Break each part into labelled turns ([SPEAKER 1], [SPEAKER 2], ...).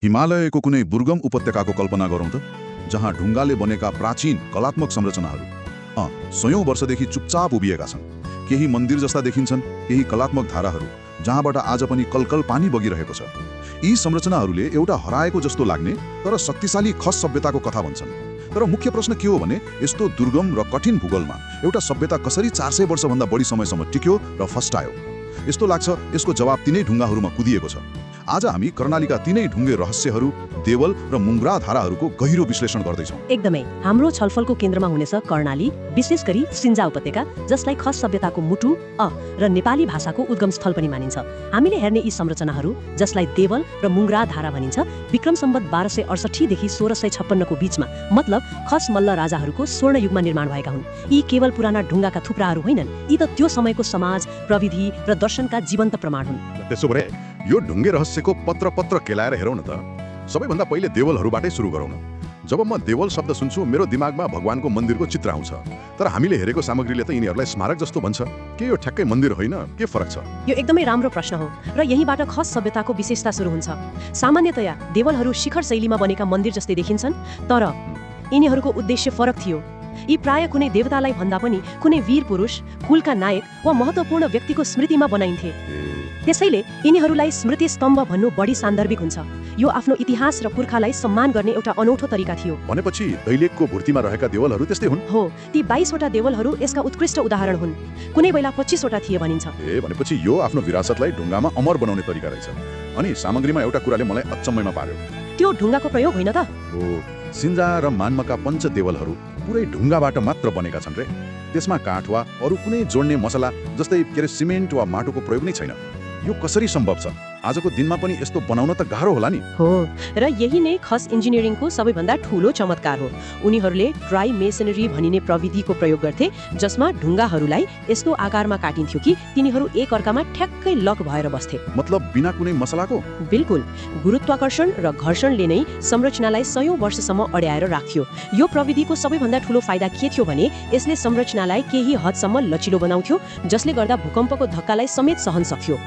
[SPEAKER 1] हिमालयको कुनै दुर्गम उपत्यकाको कल्पना गरौँ त, जहाँ ढुङ्गाले बनेका प्राचीन कलात्मक संरचनाहरू सयौं वर्षदेखि चुपचाप उभिएका छन्। केही मन्दिर जस्ता देखिन्छन्, केही कलात्मक धाराहरू जहाँबाट आज पनि कलकल पानी बगिरहेको छ। यी संरचनाहरूले एउटा हराएको जस्तो लाग्ने तर शक्तिशाली खस सभ्यताको कथा भन्छन्। तर मुख्य प्रश्न के हो भने, यस्तो दुर्गम र कठिन भूगोलमा एउटा सभ्यता कसरी 400 वर्षभन्दा बढी समयसम्म टिक्यो र फस्टायो? यस्तो लाग्छ यसको जवाब तिनै ढुङ्गाहरूमा कुदिएको छ। आज हामी कर्णालीका तिनै ढुङ्गे रहस्यहरू, देवल र मुङ्ग्रा धाराहरूको गहिरो विश्लेषण गर्दैछौँ।
[SPEAKER 2] एकदमै हाम्रो छलफलको केन्द्रमा हुनेछ कर्णाली, विशेष गरी सिन्जा उपत्यका, जसलाई खस सभ्यताको मुटु र नेपाली भाषाको उद्गम स्थल पनि मानिन्छ। हामीले हेर्ने यी संरचनाहरू, जसलाई देवल र मुङ्ग्रा धारा भनिन्छ, विक्रम सम्वत 1268 देखि 1656 को बीचमा, मतलब खस मल्ल राजाहरूको स्वर्ण युगमा निर्माण भएका हुन्। यी केवल पुराना ढुङ्गाका थुप्राहरू होइनन्, यी त त्यो समयको समाज, प्रविधि र दर्शनका जीवन्त प्रमाण हुन्।
[SPEAKER 1] त्यसो भए यो ढुङ्गे रहस्यको पत्र केलाएर हेरौँ न त। सबैभन्दा पहिले देवलहरूबाटै सुरु गरौँ न। जब म देवल शब्द सुन्छु, मेरो दिमागमा भगवानको मन्दिरको चित्र आउँछ। तर हामीले हेरेको सामग्रीले त यिनीहरूलाई स्मारक जस्तो भन्छ। के यो ठ्याक्कै मन्दिर होइन? के फरक छ?
[SPEAKER 2] यो एकदमै राम्रो प्रश्न हो र यहीँबाट खस सभ्यताको विशेषता सुरु हुन्छ। सामान्यतया देवलहरू शिखर शैलीमा बनेका मन्दिर जस्तै देखिन्छन्, तर यिनीहरूको उद्देश्य फरक थियो। यी प्राय कुनै देवतालाई भन्दा पनि कुनै वीर पुरुष, कुलका नायक वा महत्त्वपूर्ण व्यक्तिको स्मृतिमा बनाइन्थे। त्यसैले यिनीहरूलाई स्मृति स्तम्भ भन्नु बढी सान्दर्भिक हुन्छ। यो आफ्नो इतिहास र पुर्खालाई सम्मान गर्ने एउटा अनौठो तरिका थियो।
[SPEAKER 1] भनेपछि दैलेखको भुर्तीमा रहेका देवलहरू त्यस्तै हुन्?
[SPEAKER 2] हो, ती 22 वटा देवलहरू यसका उत्कृष्ट उदाहरण हुन्। कुनै बेला 25 वटा थिए भनिन्छ।
[SPEAKER 1] भनेपछि यो आफ्नो विरासतलाई ढुङ्गामा अमर बनाउने तरिका रहेछ। अनि सामग्रीमा एउटा कुराले मलाई अचम्मैमा पार्यो।
[SPEAKER 2] त्यो ढुङ्गाको प्रयोग होइन त?
[SPEAKER 1] हो, सिन्जा र मान्मका पञ्चदेवलहरू पुरै ढुङ्गाबाट मात्र बनेका छन् रे। त्यसमा काठ वा अरू कुनै जोड्ने मसला जस्तै सिमेन्ट वा माटोको प्रयोग नै छैन। यो कसरी सम्भव छ? आजको दिनमा पनि यस्तो बनाउन त गाह्रो होला नि।
[SPEAKER 2] हो, र यही नै खस इन्जिनियरिङको सबैभन्दा ठूलो चमत्कार हो। उनीहरूले ड्राई मेसनरी भनिने प्रविधिको प्रयोग गर्थे, जसमा ढुङ्गाहरूलाई यस्तो आकारमा काटिन्थ्यो कि तिनीहरू एक अर्कामा ठ्याक्कै लक भएर बस्थे।
[SPEAKER 1] मतलब बिना कुनै मसलाको?
[SPEAKER 2] बिल्कुल। गुरुत्वाकर्षण र घर्षणले नै संरचनालाई सयौं वर्षसम्म अड्याएर राख्थ्यो। यो प्रविधिको सबैभन्दा ठूलो फाइदा के थियो भने, यसले संरचनालाई केही हदसम्म लचिलो बनाउँथ्यो, जसले गर्दा भूकम्पको धक्कालाई समेत सहन सक्थ्यो।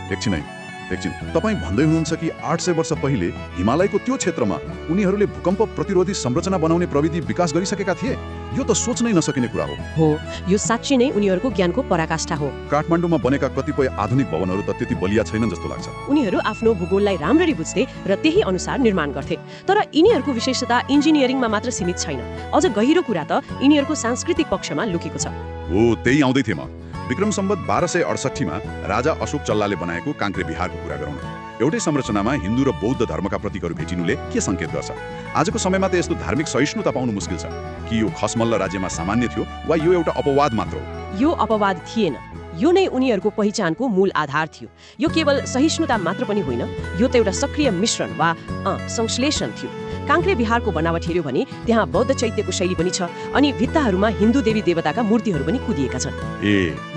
[SPEAKER 1] एकछिन, तपाईँ भन्दै हुनुहुन्छ कि 800 वर्ष पहिले हिमालयको त्यो क्षेत्रमा उनीहरूले भूकम्प प्रतिरोधी संरचना बनाउने प्रविधि विकास गरिसकेका थिए? यो त सोच्नै नसकिने कुरा हो।
[SPEAKER 2] यो साँच्चै नै उनीहरूको ज्ञानको पराकाष्ठा हो।
[SPEAKER 1] काठमाडौँमा बनेका कतिपय आधुनिक भवनहरू त त्यति बलिया छैनन् जस्तो लाग्छ।
[SPEAKER 2] उनीहरू आफ्नो भूगोललाई राम्ररी बुझ्थे र त्यही अनुसार निर्माण गर्थे। तर यिनीहरूको विशेषता इन्जिनियरिङमा मात्र सीमित छैन। अझ गहिरो कुरा त यिनीहरूको सांस्कृतिक पक्षमा लुकेको छ।
[SPEAKER 1] हो, त्यही आउँदै थिएँ म। विक्रम सम्वत 1268 मा राजा अशोक चल्लाले बनाएको काङ्क्रे बिहारको कुरा गरौँ न। एउटै संरचनामा हिन्दू र बौद्ध धर्मका प्रतीकहरू भेटिनुले के संकेत गर्छ? आजको समयमा त यस्तो धार्मिक सहिष्णुता पाउनु मुस्किल छ। कि यो खसमल्ल राज्यमा सामान्य थियो वा यो एउटा अपवाद मात्र हो?
[SPEAKER 2] यो अपवाद थिएन। यो नै उनीहरूको पहिचानको मूल आधार थियो। यो केवल सहिष्णुता मात्र पनि होइन, यो त एउटा सक्रिय मिश्रण वा संश्लेषण थियो। काङ्क्रे बिहारको बनावट हेर्यो भने त्यहाँ बौद्ध चैत्यको शैली पनि छ, अनि भित्ताहरूमा हिन्दू देवी देवताका मूर्तिहरू पनि कुदिएका छन्।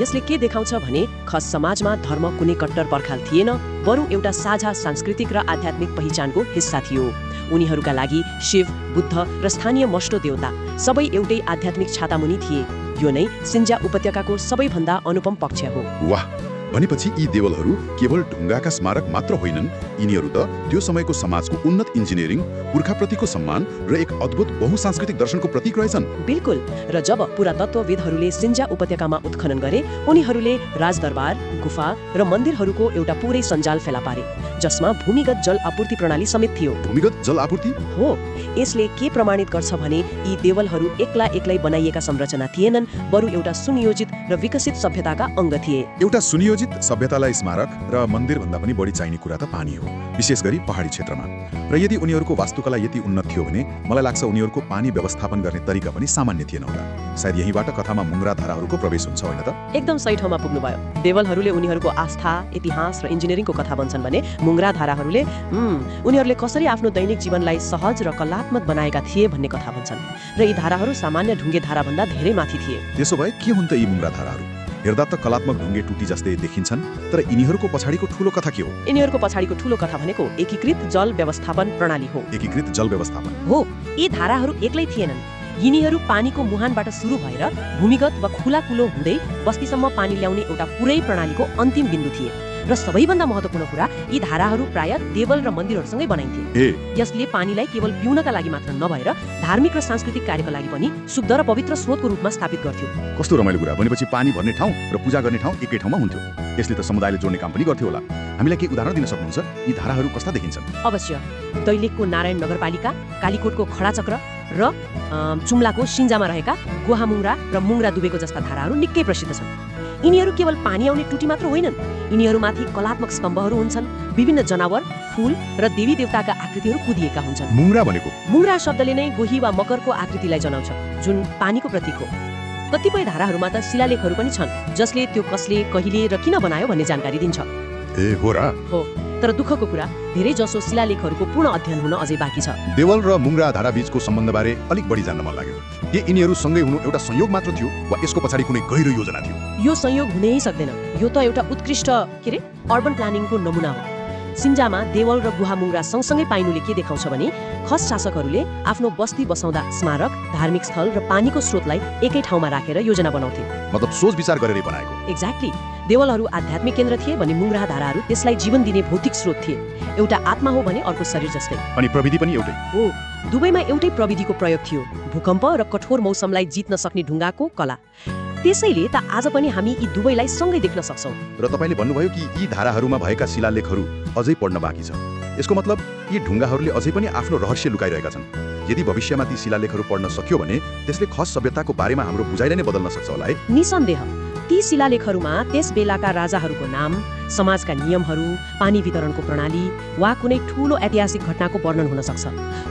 [SPEAKER 2] यसले के देखाउँछ भने खस समाजमा धर्म कुनै कट्टर पर्खाल थिएन, बरु एउटा साझा सांस्कृतिक र आध्यात्मिक पहिचानको हिस्सा थियो। उनीहरूका लागि शिव, बुद्ध र स्थानीय मष्टो देवता सबै एउटै आध्यात्मिक छातामुनि थिए। यो नै सिन्जा उपत्यकाको सबैभन्दा अनुपम पक्ष हो।
[SPEAKER 1] वाह, भनेपछि यी देवलहरू केवल ढुङ्गाका स्मारक मात्र होइनन्, यिनीहरू त त्यो समयको समाजको उन्नत इन्जिनियरिङ, पुर्खाप्रतिको सम्मान र एक अद्भुत बहुसांस्कृतिक दर्शनको प्रतीक रहेछन्।
[SPEAKER 2] बिल्कुल। र जब पुरातत्वविदहरूले सिन्जा उपत्यकामा उत्खनन गरे, उनीहरूले राजदरबार, गुफा र मन्दिरहरूको एउटा पुरै सञ्जाल फेला पारे, जसमा भूमिगत जल आपूर्ति प्रणाली समेत थियो।
[SPEAKER 1] भूमिगत जल आपूर्ति?
[SPEAKER 2] हो। यसले के प्रमाणित गर्छ भने यी देवलहरू एक्लै बनाइएका संरचना थिएनन्, बरु एउटा सुनियोजित र विकसित सभ्यताका अङ्ग थिए।
[SPEAKER 1] एउटा सुनियोजित सभ्यतालाई स्मारक र मन्दिर भन्दा पनि बढी चाहिने कुरा त पानी हो, विशेष गरी पहाडी क्षेत्रमा। र यदि उनीहरूको वास्तुकला यति उन्नत थियो भने मलाई लाग्छ उनीहरूको पानी व्यवस्थापन गर्ने तरिका पनि सामान्य थिएन होला। सायद यहीँबाट कथामा मुङ्ग्रा धाराहरूको प्रवेश हुन्छ, होइन त?
[SPEAKER 2] एकदम सही ठाउँमा पुग्नुभयो। देवलहरूले उनीहरूको आस्था, इतिहास र इन्जिनियरिङको कथा भन्छन् भने मुङ्ग्रा धाराहरूले उनीहरूले कसरी आफ्नो दैनिक जीवनलाई सहज र कलात्मक बनाएका थिए भन्ने कथा भन्छन्। र यी धाराहरू सामान्य ढुङ्गे धाराभन्दा धेरै माथि थिए।
[SPEAKER 1] त्यसो भए के हुन् त यी मुङ्ग्रा धाराहरू? हेर्दा त कलात्मक ढुङ्गे टुटी जस्तै देखिन्छन्, तर यिनीहरूको पछाडिको ठूलो कथा के हो?
[SPEAKER 2] यिनीहरूको पछाडिको ठूलो कथा भनेको एकीकृत जल व्यवस्थापन प्रणाली हो।
[SPEAKER 1] एकीकृत जल व्यवस्थापन
[SPEAKER 2] हो। यी धाराहरू एक्लै थिएनन्। यिनीहरू पानीको मुहानबाट सुरु भएर भूमिगत वा खुला कुलो हुँदै बस्तीसम्म पानी ल्याउने एउटा पुरै प्रणालीको अन्तिम बिन्दु थिए। र सबैभन्दा महत्त्वपूर्ण कुरा यी धाराहरू प्राय देवल र मन्दिरहरूसँगै बनाइन्थे। यसले पानीलाई केवल पिउनका लागि मात्र नभएर धार्मिक र सांस्कृतिक कार्यका लागि पनि शुद्ध र पवित्र स्रोतको रूपमा स्थापित गर्थ्यो।
[SPEAKER 1] कस्तो रमाइलो कुरा, भनेपछि पानी भर्ने ठाउँ र पूजा गर्ने ठाउँ एकै ठाउँमा हुन्थ्यो। यसले त समुदायले जोड्ने काम पनि गर्थ्यो होला। हामीलाई केही उदाहरण दिन सक्नुहुन्छ? यी धाराहरू कस्ता देखिन्छन्?
[SPEAKER 2] अवश्य। दैलेखको नारायण नगरपालिका, कालीकोटको खडाचक्र र जुम्लाको सिन्जामा रहेका गोहामुङ्रा र मुङ्रा दुबेको जस्ता धाराहरू निकै प्रसिद्ध छन्। यिनीहरू केवल पानी आउने टुटी मात्र होइनन्, यिनीहरूमाथि कलात्मक स्तम्भहरू हुन्छन्, विभिन्न जनावर, फूल र देवी देवताका आकृतिहरू कुदिएका हुन्छन्।
[SPEAKER 1] मुङ्रा भनेको?
[SPEAKER 2] मुङ्रा शब्दले नै गोही वा मकरको आकृतिलाई जनाउँछ, जुन पानीको प्रतीक हो। कतिपय धाराहरूमा त शिलालेखहरू पनि छन्, जसले त्यो कसले, कहिले र किन बनायो भन्ने जानकारी दिन्छ।
[SPEAKER 1] ए हो र?
[SPEAKER 2] हो, तर दुःखको कुरा धेरै जसो शिलालेखहरूको पूर्ण अध्ययन हुन अझै बाँकी छ।
[SPEAKER 1] देवल र मुङ्रा धारा बीचको सम्बन्धबारे अलिक बढी जान्न मन लाग्यो। के यिनीहरू सँगै हुनु एउटा संयोग मात्र थियो वा यसको पछाडि कुनै गहिरो योजना थियो?
[SPEAKER 2] यो संयोग हुनै सक्दैन। यो त एउटा उत्कृष्ट अर्बन प्लानिङको नमुना हो। सिन्जामा देवल र गुहामुङ्रा सँगसँगै पाइनुले के देखाउँछ भने खस शासकहरूले आफ्नो बस्ती बसाउँदा स्मारक, धार्मिक स्थल र पानीको स्रोतलाई एकै ठाउँमा राखेर योजना बनाउँथे।
[SPEAKER 1] मतलब सोच विचार गरेरै बनाएको।
[SPEAKER 2] एक्ज्याक्टली। देवलहरू आध्यात्मिक केन्द्र थिए भने मुङ्रा धाराहरू त्यसलाई जीवन दिने भौतिक स्रोत थिए। एउटा आत्मा हो भने अर्को शरीर जस्तै।
[SPEAKER 1] अनि प्रविधि पनि एउटै
[SPEAKER 2] हो। दुवैमा एउटै प्रविधिको प्रयोग थियो, भूकम्प र कठोर मौसमलाई जित्न सक्ने ढुङ्गाको कला। त्यसैले त आज पनि हामी यी दुवैलाई सँगै देख्न सक्छौँ।
[SPEAKER 1] र तपाईँले भन्नुभयो कि यी धाराहरूमा भएका शिलालेखहरू अझै पढ्न बाँकी छ। यसको मतलब यी ढुङ्गाहरूले अझै पनि आफ्नो रहस्य लुकाइरहेका छन्। यदि भविष्यमा ती शिलालेखहरू पढ्न सक्यो भने त्यसले खस सभ्यताको बारेमा हाम्रो बुझाइलाई नै बदल्न सक्छ होला है?
[SPEAKER 2] निसन्देह। ती शिलालेखहरूमा त्यस बेलाका राजाहरूको नाम, समाजका नियमहरू, पानी वितरणको प्रणाली वा कुनै ठूलो ऐतिहासिक घटनाको वर्णन हुन सक्छ।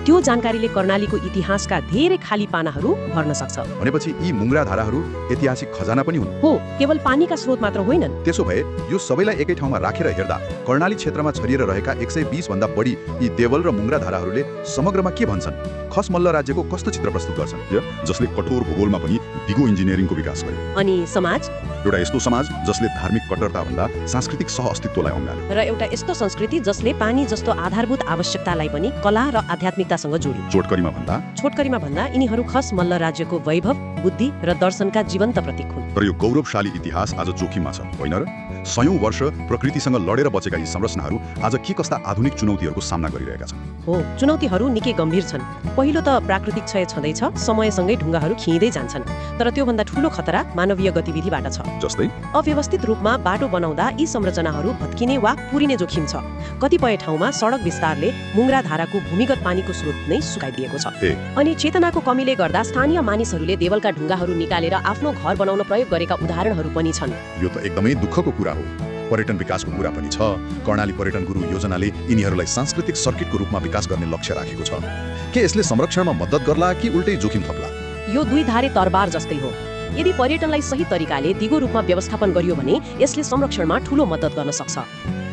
[SPEAKER 2] त्यो जानकारीले कर्णालीको इतिहासका धेरै खाली पानाहरू भर्न सक्छ।
[SPEAKER 1] भनेपछि यी मुङ्रा धाराहरू ऐतिहासिक खजाना पनि हुन्?
[SPEAKER 2] हो, केवल पानीका स्रोत मात्र होइनन्।
[SPEAKER 1] त्यसो भए यो सबैलाई एकै ठाउँमा राखेर हेर्दा कर्णाली क्षेत्रमा छरिएर रहेका 120 भन्दा बढी यी देवल र मुङ्रा धाराहरूले समग्रमा के भन्छन्? खस मल्ल राज्यको कस्तो चित्र प्रस्तुत गर्छन् जसले कठोर भूगोलमा पनि दिगो इन्जिनियरिङको विकास गर्यो?
[SPEAKER 2] अनि समाज?
[SPEAKER 1] एउटा यस्तो समाज जसले धार्मिक कट्टरता भन्दा सांस्कृतिक सहअस्तित्वलाई अँगाल्यो।
[SPEAKER 2] र एउटा यस्तो संस्कृति जसले पानी जस्तो आधारभूत आवश्यकतालाई पनि कला र आध्यात्मिकतासँग जोड्यो। छोटकरीमा भन्दा यिनीहरू खस मल्ल राज्यको वैभव, बुद्धि र दर्शनका जीवन्त प्रतीक हुन्।
[SPEAKER 1] तर यो गौरवशाली इतिहास आज जोखिममा छ, होइन र? सयौं वर्ष प्रकृतिसँग लडेर बचेका यी संरचनाहरू आज के कस्ता आधुनिक चुनौतीहरूको सामना गरिरहेका छन्?
[SPEAKER 2] हो, चुनौतीहरू निकै गम्भीर छन्। पहिलो त प्राकृतिक क्षय छँदैछ, समयसँगै ढुङ्गाहरू खिइँदै जान्छन्। तर त्योभन्दा ठूलो खतरा मानवीय गतिविधिबाट छ।
[SPEAKER 1] जस्तै
[SPEAKER 2] अव्यवस्थित रूपमा बाटो बनाउँदा यी संरचनाहरू भत्किने वा पुरिने जोखिम छ। कतिपय ठाउँमा सडक विस्तारले मुङ्रा धाराको भूमिगत पानीको स्रोत नै सुकाइदिएको छ। अनि चेतनाको कमीले गर्दा स्थानीय मानिसहरूले देवलका ढुङ्गाहरू निकालेर आफ्नो घर बनाउन प्रयोग गरेका उदाहरणहरू पनि छन्।
[SPEAKER 1] यो त एकदमै दुःखको कुरा हो। पर्यटन विकासको कुरा पनि छ। कर्णाली पर्यटन गुरु योजनाले यिनीहरूलाई सांस्कृतिक सर्किटको रूपमा विकास गर्ने लक्ष्य राखेको छ। के यसले संरक्षणमा मद्दत गर्ला कि उल्टै जोखिम थप्ला?
[SPEAKER 2] यो दुई धारे तरबार जस्तै हो। यदि पर्यटनलाई सही तरिकाले दिगो रूपमा व्यवस्थापन गरियो भने यसले संरक्षणमा ठूलो मद्दत गर्न सक्छ।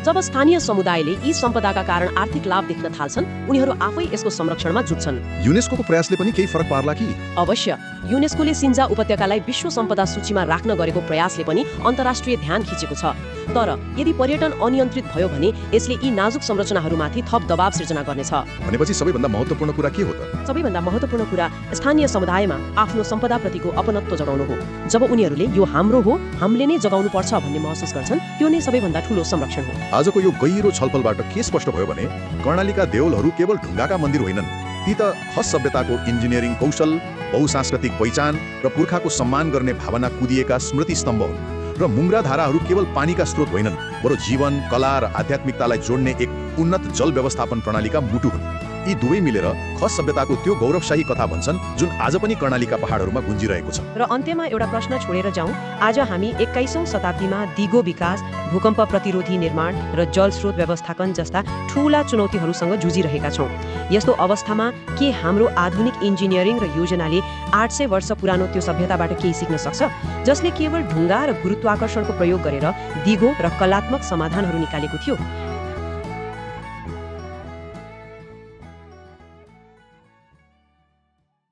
[SPEAKER 2] जब स्थानीय समुदायले यी सम्पदाका कारण आर्थिक लाभ देख्न थाल्छन्, उनीहरू आफै यसको संरक्षणमा जुट्छन्।
[SPEAKER 1] युनेस्कोको प्रयासले पनि केही फरक पार्ला कि?
[SPEAKER 2] अवश्य। युनेस्कोले सिन्जा उपत्यकालाई विश्व सम्पदा सूचीमा राख्न गरेको प्रयासले पनि अन्तर्राष्ट्रिय ध्यान खिचेको छ। तर यदि पर्यटन अनियन्त्रित भयो भने यसले यी नाजुक संरचनाहरूमाथि थप दबाव सिर्जना गर्नेछ।
[SPEAKER 1] भनेपछि सबैभन्दा महत्त्वपूर्ण कुरा के हो त?
[SPEAKER 2] सबैभन्दा महत्त्वपूर्ण कुरा स्थानीय समुदायमा आफ्नो सम्पदाप्रतिको अपनत्व जगाउनु हो। जब उनीहरूले यो हाम्रो हो, हामीले नै जगाउनु पर्छ भन्ने महसुस गर्छन्, त्यो नै सबैभन्दा ठूलो संरक्षण हो।
[SPEAKER 1] आजको यो गहिरो छलफलबाट के स्पष्ट भयो भने कर्णालीका देवलहरू केवल ढुङ्गाका मन्दिर होइनन्, ती त खस सभ्यताको इन्जिनियरिङ कौशल, बहुसांस्कृतिक पहिचान र पुर्खाको सम्मान गर्ने भावना कुदिएका स्मृति स्तम्भ हुन्। र मुङ्रा धाराहरू केवल पानीका स्रोत होइनन्, बरु जीवन, कला र आध्यात्मिकतालाई जोड्ने एक उन्नत जल व्यवस्थापन प्रणालीका मुटु हुन्। यी दुवै मिलेर खस सभ्यताको त्यो गौरवशाही कथा भन्छन् जुन आज पनि कर्णालीका पहाडहरूमा गुन्जिरहेको छ।
[SPEAKER 2] र अन्त्यमा एउटा प्रश्न छोडेर जाउँ। आज हामी 21औं शताब्दीमा दिगो विकास, भूकम्प प्रतिरोधी निर्माण र जलस्रोत व्यवस्थापन जस्ता ठूला चुनौतीहरूसँग जुझिरहेका छौँ। यस्तो अवस्थामा के हाम्रो आधुनिक इन्जिनियरिङ र योजनाले 800 वर्ष पुरानो त्यो सभ्यताबाट केही सिक्न सक्छ जसले केवल ढुङ्गा र गुरुत्वाकर्षणको प्रयोग गरेर दिगो र कलात्मक समाधानहरू निकालेको थियो?